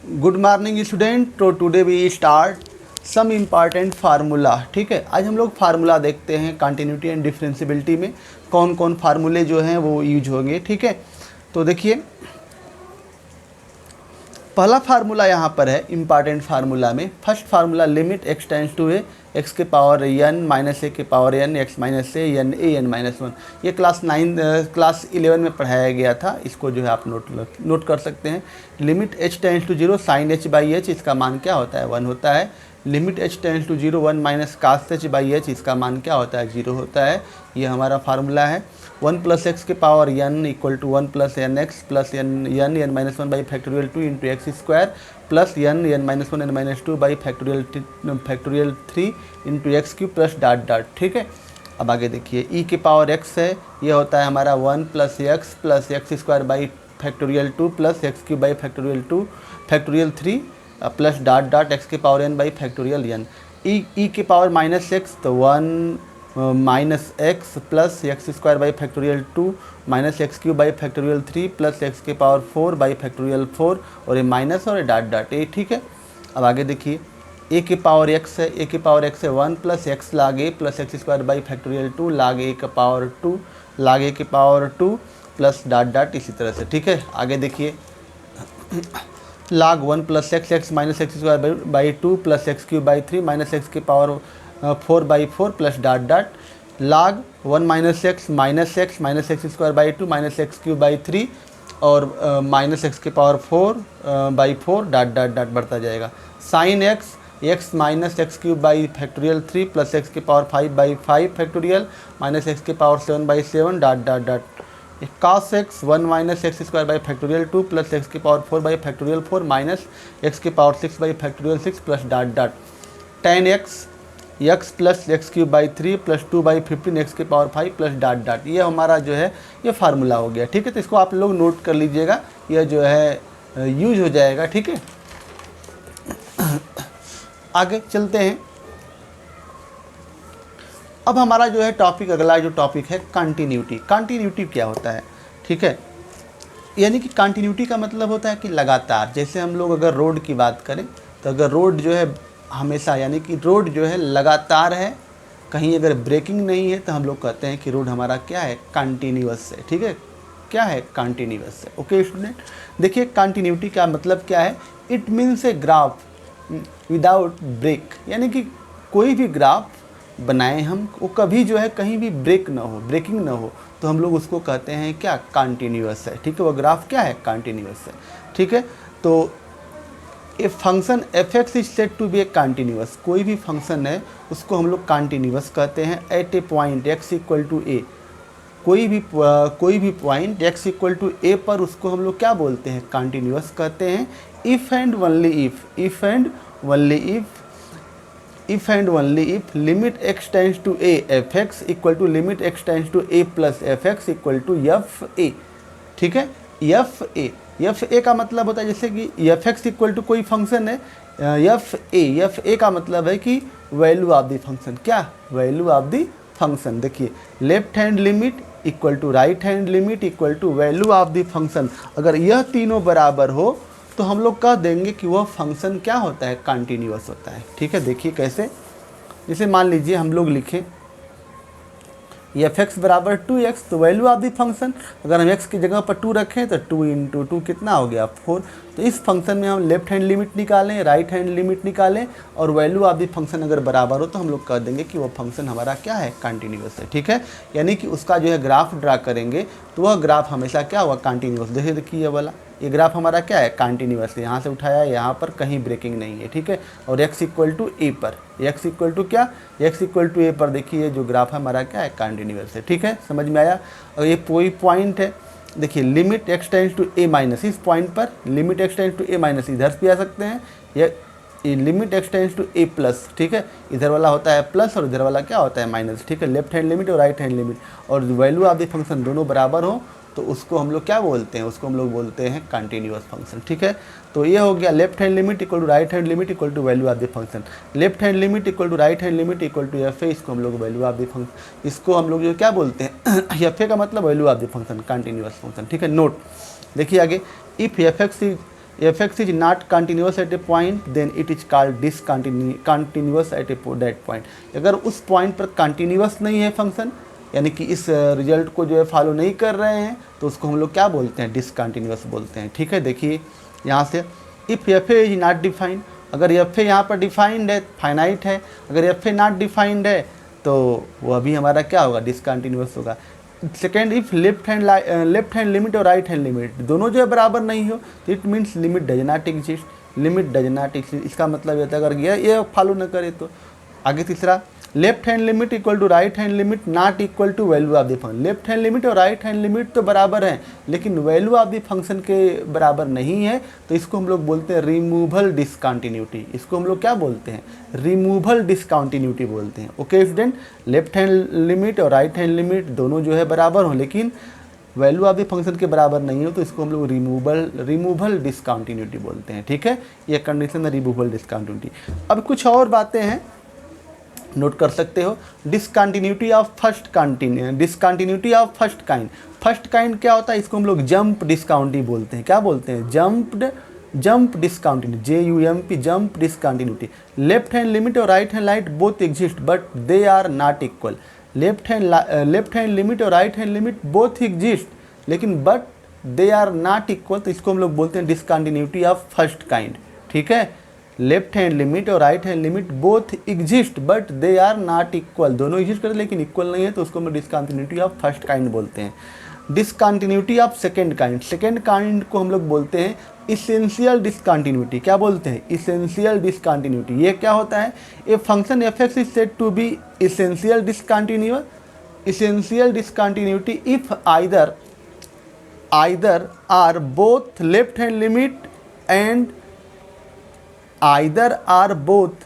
Good morning student. तो today we start some important formula. ठीक है, आज हम लोग फार्मूला देखते हैं कंटिन्यूटी एंड डिफरेंशियबिलिटी में कौन कौन फार्मूले जो हैं वो यूज होंगे। ठीक है, तो देखिए पहला फार्मूला यहाँ पर है इम्पॉर्टेंट फार्मूला में। First formula limit x tends to a x के पावर एन माइनस ए के power n x minus a n a n minus one. ये क्लास 11 में पढ़ाया गया था, इसको जो है आप नोट कर सकते हैं। Limit h tends to zero sine h by h, इसका मान क्या होता है 1 होता है। Limit h tends to zero 1 minus cos h by h, इसका मान क्या होता है 0 होता है। ये हमारा फार्मूला है। 1 प्लस एक्स के power n equal to 1 plus n x plus n minus one by factorial 2 into x square plus n minus one n minus two by factorial 3 into x cube plus dot dot. ठीक है, अब आगे देखिए ई के power x है, ये होता है हमारा 1 plus x square by factorial 2 plus x cube by factorial 2 factorial 3 plus dot dot x के power n by factorial n. E के पावर माइनस एक्स तो 1 minus x plus x square by factorial 2 minus x cube by factorial 3 plus x के power 4 by factorial 4 और ये minus और dot dot A. ठीक है, अब आगे देखिए ए के पावर एक्स है, ए के पावर एक्स है 1 plus x log a plus x square by factorial 2 log ए का पावर 2 लाग ए के पावर 2 प्लस डॉट डॉट इसी तरह से। ठीक है, आगे देखिए log 1 plus x minus x square by 2 plus x cube by 3 minus x के power 4 by 4 plus dot dot log 1 minus x minus x square by 2 minus x cube by 3 और minus x के power 4 by 4 dot dot dot बढ़ता जाएगा। Sine x minus x cube by factorial 3 plus x के power 5 by 5 factorial minus x के power 7 by 7 dot dot dot. Cos x 1 minus x square by factorial 2 plus x के power 4 by factorial 4 minus x के power 6 by factorial 6 plus dot dot. Tan x plus x cube by 3 plus 2 by 15 x के power 5 plus dot dot. ये हमारा जो है ये formula हो गया। ठीक है, तो इसको आप लोग नोट कर लीजिएगा, यह जो है यूज हो जाएगा। ठीक है, आगे चलते हैं। अब हमारा जो है टॉपिक अगला जो टॉपिक है कंटिन्यूटी। कंटिन्यूटी क्या होता है? ठीक है, यानी कि कंटिन्यूटी का मतलब होता है कि लगातार। जैसे हम लोग अगर रोड की बात करें तो अगर रोड जो है हमेशा यानी कि रोड जो है लगातार है, कहीं अगर ब्रेकिंग नहीं है तो हम लोग कहते हैं कि रोड हमारा क्या है कंटिन्यूअस है। ठीक है, क्या है कंटिन्यूअस है। ओके स्टूडेंट, देखिए कंटिन्यूटी का मतलब क्या है। It means a graph without break, यानी कि कोई भी ग्राफ बनाएं हम, वो कभी जो है कहीं भी ब्रेकिंग ना हो तो हम लोग उसको कहते हैं क्या कंटिन्यूअस है। ठीक है, वो ग्राफ क्या है कंटिन्यूअस है। ठीक है, तो a function f x is said to be a continuous, कोई भी फंक्शन है उसको हम लोग कंटिन्यूअस कहते हैं at a point x equal to a. कोई भी point x equal to a पर उसको हम लोग क्या बोलते हैं कंटिन्यूअस कहते हैं। If and only if limit x tends to a f x equal to limit x tends to a plus f x equal to f a. ठीक है, एफ ए का मतलब होता है जैसे कि एफ एक्स इक्वल टू कोई function है एफ ए का मतलब है कि वैल्यू ऑफ द फंक्शन। क्या वैल्यू ऑफ द फंक्शन? देखिए left hand limit equal to right hand limit equal to value of the function. अगर यह तीनों बराबर हो तो हम लोग कह देंगे कि वह फंक्शन क्या होता है कंटिन्यूअस होता है। ठीक है, देखिए कैसे। जैसे मान लीजिए हम लोग लिखें एफ एक्स बराबर 2x, तो वैल्यू ऑफ द फंक्शन अगर हम x की जगह पर 2 रखें तो 2 इंटू 2 कितना हो गया 4। तो इस फंक्शन में हम लेफ्ट हैंड लिमिट निकालें, राइट हैंड लिमिट निकालें और वैल्यू ऑफ द फंक्शन अगर बराबर हो तो हम लोग कह देंगे कि वो फंक्शन हमारा क्या है कंटिन्यूअस है। ठीक है, यानी कि उसका जो है ग्राफ ड्रा करेंगे तो वह ग्राफ हमेशा क्या हुआ कंटिन्यूअस। देखिए ये वाला ये ग्राफ हमारा क्या है कंटिन्यूअस, यहाँ से उठाया यहाँ पर कहीं ब्रेकिंग नहीं है। ठीक है, और x इक्वल टू ए पर x इक्वल टू क्या x इक्वल टू ए पर देखिए ये जो ग्राफ है हमारा क्या है कंटिन्यूअस है। ठीक है, समझ में आया। और ये कोई पॉइंट है, देखिए limit x tends to a minus, इस पॉइंट पर limit x tends to a minus इधर से भी आ सकते हैं, ये limit x tends to a plus. ठीक है, इधर वाला होता है प्लस और इधर वाला क्या होता है माइनस। ठीक है, लेफ्ट हैंड लिमिट और राइट हैंड लिमिट और वैल्यू ऑफ द फंक्शन दोनों बराबर हो तो उसको हम लोग क्या बोलते हैं, उसको हम लोग बोलते हैं कंटिन्यूअस फंक्शन। ठीक है, तो ये हो गया left hand limit equal to right hand limit equal to value of the function. Left hand limit equal to right hand limit equal to f a, इसको हम लोग वैल्यू ऑफ द फंक्शन, इसको हम लोग जो क्या बोलते हैं एफ ए का मतलब value of the function continuous function. ठीक है, नोट देखिए आगे, if f x f x is not continuous at a point then it is called discontinuous at a that point. अगर उस पॉइंट पर कंटिन्यूस नहीं है फंक्शन, यानी कि इस रिजल्ट को जो है फॉलो नहीं कर रहे हैं, तो उसको हम लोग क्या बोलते हैं, डिसकंटिन्यूस बोलते हैं। ठीक है, देखिए यहाँ से if F A is not defined, अगर एफ ए यहाँ पर डिफाइंड है, फाइनाइट है, अगर एफ ए नॉट डिफाइंड है तो वो अभी हमारा क्या होगा, डिसकंटिन्यूस होगा। Second, if left hand limit और राइट हैंड लिमिट दोनों जो है बराबर नहीं हो तो it means limit does not exist, limit does not exist. इसका मतलब ये था अगर ये फॉलो न करे तो। आगे तीसरा, left hand limit equal to right hand limit not equal to value of the function. Left hand limit और राइट हैंड लिमिट तो बराबर हैं लेकिन वैल्यू ऑफ द फंक्शन के बराबर नहीं है, तो इसको हम लोग बोलते हैं रिमूवल डिसकंटिन्यूटी। इसको हम लोग क्या बोलते हैं, रिमूवल डिसकंटिन्यूटी बोलते हैं। Okay student, left hand limit और राइट हैंड लिमिट दोनों जो है बराबर हो लेकिन वैल्यू ऑफ द फंक्शन के बराबर नहीं हो तो इसको हम लोग रिमूवल डिसकंटिन्यूटी बोलते हैं। ठीक है, ये कंडीशन है रिमूवल डिसकंटिन्यूटी। अब कुछ और बातें हैं नोट कर सकते हो। Discontinuity of first kind. First kind क्या होता है, इसको हम लोग जंप डिसकाउंटी बोलते हैं। क्या बोलते हैं, jump discontinuity, JUMP, jump discontinuity. Left hand limit और right hand light both exist but they are not equal. Left hand limit और right hand limit both exist लेकिन but they are not equal, तो इसको हम लोग बोलते हैं discontinuity of first kind. ठीक है, लेफ्ट हैंड लिमिट और right hand limit both exist but they are not equal, दोनों एग्जिस्ट करते लेकिन इक्वल नहीं है तो उसको हम डिसकंटिन्यूटी ऑफ फर्स्ट काइंड बोलते हैं। डिसकंटिन्यूटी ऑफ सेकेंड काइंड को हम लोग बोलते हैं इसेंशियल डिसकंटिन्यूटी। क्या बोलते हैं, इसेंशियल डिसकंटिन्यूटी। ये क्या होता है, a function f x is said to be essential discontinuity if either or both left hand limit and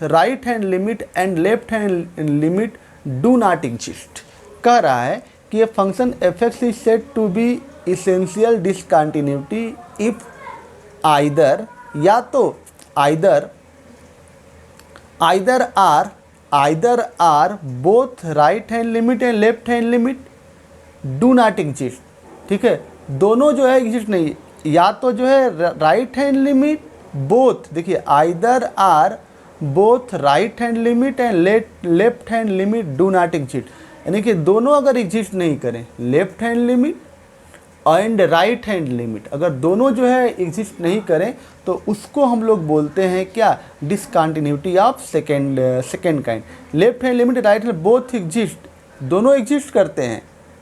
right hand limit and left hand limit do not exist. कह रहा है कि ये function f x is said to be essential discontinuity if either or both right hand limit and left hand limit do not exist. ठीक है, दोनों जो है एग्जिस्ट नहीं, या तो जो है राइट हैंड लिमिट बोथ, देखिए either or both right hand limit and left hand limit do not exist, यानी कि दोनों अगर एग्जिस्ट नहीं करें, left hand limit and right hand limit अगर दोनों जो है एग्जिस्ट नहीं करें तो उसको हम लोग बोलते हैं क्या, discontinuity of second kind. Left hand limit right hand both exist, दोनों एग्जिस्ट करते हैं,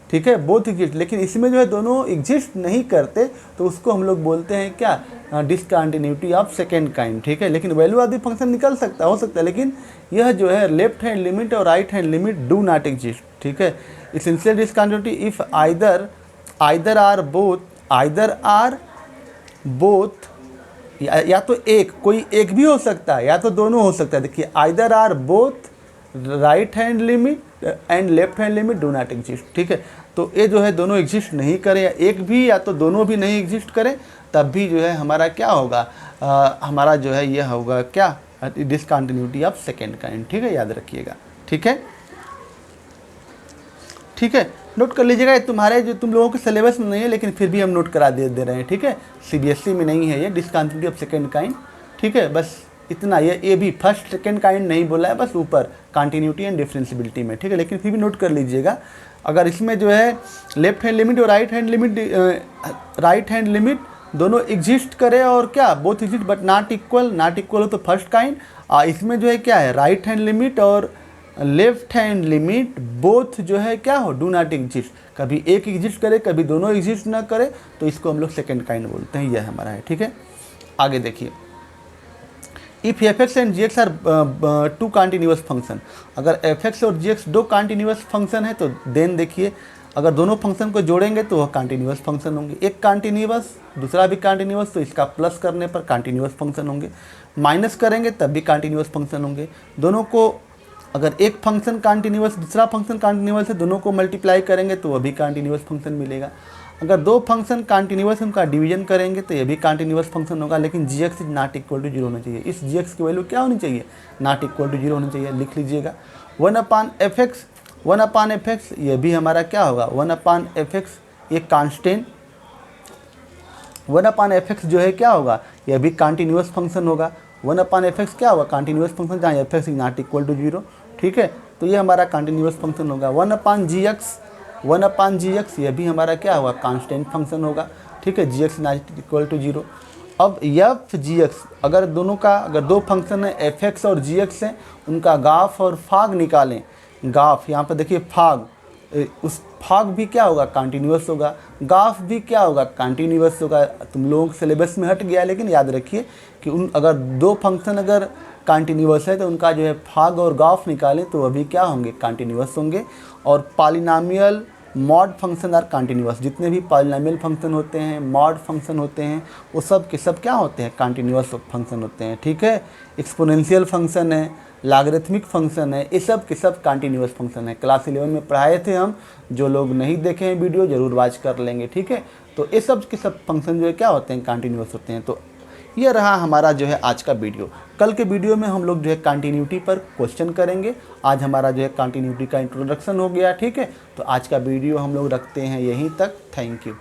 ठीक है, बोथ एग्जिस्ट, लेकिन इसमें जो है दोनों एग्जिस्ट नहीं करते तो उसको हम लोग बोलते हैं क्या, डिसकंटिन्यूटी ऑफ सेकेंड काइंड। ठीक है, लेकिन वैल्यू ऑफ द फंक्शन निकल सकता हो सकता है लेकिन यह जो है लेफ्ट हैंड लिमिट और right hand limit do not exist. ठीक है, essential discontinuity if either or both या तो एक, कोई एक भी हो सकता है या तो दोनों हो सकता है। देखिए either or both right hand limit and left hand limit do not exist. ठीक है, तो ये जो है दोनों एग्जिस्ट नहीं करें या एक भी या तो दोनों भी नहीं एग्जिस्ट करें तब भी जो है हमारा क्या होगा, हमारा जो है यह होगा क्या, डिसकंटिन्यूटी ऑफ सेकेंड काइंड। ठीक है, याद रखिएगा। ठीक है, नोट कर लीजिएगा। ये तुम्हारे जो तुम लोगों के सिलेबस में नहीं है लेकिन फिर भी हम नोट करा दे रहे हैं। ठीक है, CBSE में नहीं है ये डिसकंटिन्यूटी ऑफ सेकेंड काइंड। ठीक है, बस इतना, ये भी फर्स्ट सेकेंड काइंड नहीं बोला है, बस ऊपर कंटिन्यूटी एंड डिफरेंशियबिलिटी में। ठीक है, लेकिन फिर भी नोट कर लीजिएगा, अगर इसमें जो है लेफ्ट हैंड लिमिट और राइट हैंड लिमिट दोनों एग्जिस्ट करे और क्या, both exist but not equal हो तो फर्स्ट काइंड। इसमें जो है क्या है, राइट हैंड लिमिट और लेफ्ट हैंड लिमिट बोथ जो है क्या हो, डू नॉट एग्जिस्ट, कभी एक एग्जिस्ट करे कभी दोनों एग्जिस्ट ना करे तो इसको हम लोग सेकेंड काइंड बोलते हैं। यह हमारा है। ठीक है, आगे देखिए, if f x and g x are two continuous function, अगर एफ एक्स और जी एक्स दो कंटिन्यूअस फंक्शन है तो देन देखिए अगर दोनों फंक्शन को जोड़ेंगे तो वह कंटिन्यूअस फंक्शन होंगे। एक कंटिन्यूअस दूसरा भी कंटिन्यूअस तो इसका प्लस करने पर कंटिन्यूअस फंक्शन होंगे, माइनस करेंगे तब भी कंटिन्यूअस फंक्शन होंगे। दोनों को अगर एक फंक्शन कंटिन्यूअस दूसरा फंक्शन कंटिन्यूअस है, दोनों को मल्टीप्लाई करेंगे तो वह भी कंटिन्यूअस फंक्शन मिलेगा। अगर दो फंक्शन कंटिन्यूअस उनका डिवीजन करेंगे तो ये भी कंटिन्यूअस फंक्शन होगा, लेकिन g x is not equal to 0 होना चाहिए। इस जी एक्स की वैल्यू क्या होनी चाहिए, नॉट इक्वल टू 0 होनी चाहिए। लिख लीजिएगा 1/f(x), ये भी हमारा क्या होगा 1/f(x), ये कांस्टेंट 1/f(x) जो है क्या होगा, यह भी कंटिन्यूअस फंक्शन होगा। 1/f(x) क्या होगा, कंटिन्यूअस फंक्शन जहाँ f(x) is not equal to 0, ठीक है। तो ये हमारा कंटिन्यूअस फंक्शन होगा। 1/gx यह भी हमारा क्या होगा, कांस्टेंट फंक्शन होगा, ठीक है। gx not equal to 0। अब f(gx) अगर दो फंक्शन है f(x) और gx है, उनका गाफ और फाग निकालें। गाफ यहाँ पर देखिए फाग, उस फाग भी क्या होगा, कंटिन्यूअस होगा। गाफ भी क्या होगा, कंटिन्यूअस होगा। तुम लोगों के सिलेबस में हट गया, लेकिन याद रखिए कि अगर दो फंक्शन अगर कंटिन्यूअस है तो उनका जो है फाग और गाफ निकालें तो वह भी क्या होंगे, कंटिन्यूअस होंगे। और polynomial mod function are continuous, जितने भी पॉलिनॉमियल फंक्शन होते हैं, मॉड फंक्शन होते हैं, वो सब के सब क्या होते हैं, कंटिन्यूअस फंक्शन होते हैं, ठीक है। एक्सपोनेंशियल फंक्शन है, लॉगरिथमिक फंक्शन है, ये सब के सब कंटिन्यूअस फंक्शन है। क्लास 11 में पढ़ाए थे हम, जो लोग नहीं देखे हैं वीडियो ज़रूर वॉच कर लेंगे, ठीक है। तो ये सब के सब फंक्शन जो है क्या होते हैं, कंटिन्यूअस होते हैं। तो ये रहा हमारा जो है आज का वीडियो। कल के वीडियो में हम लोग जो है कंटिन्यूटी पर क्वेश्चन करेंगे। आज हमारा जो है कंटिन्यूटी का इंट्रोडक्शन हो गया, ठीक है। तो आज का वीडियो हम लोग रखते हैं यहीं तक। Thank you.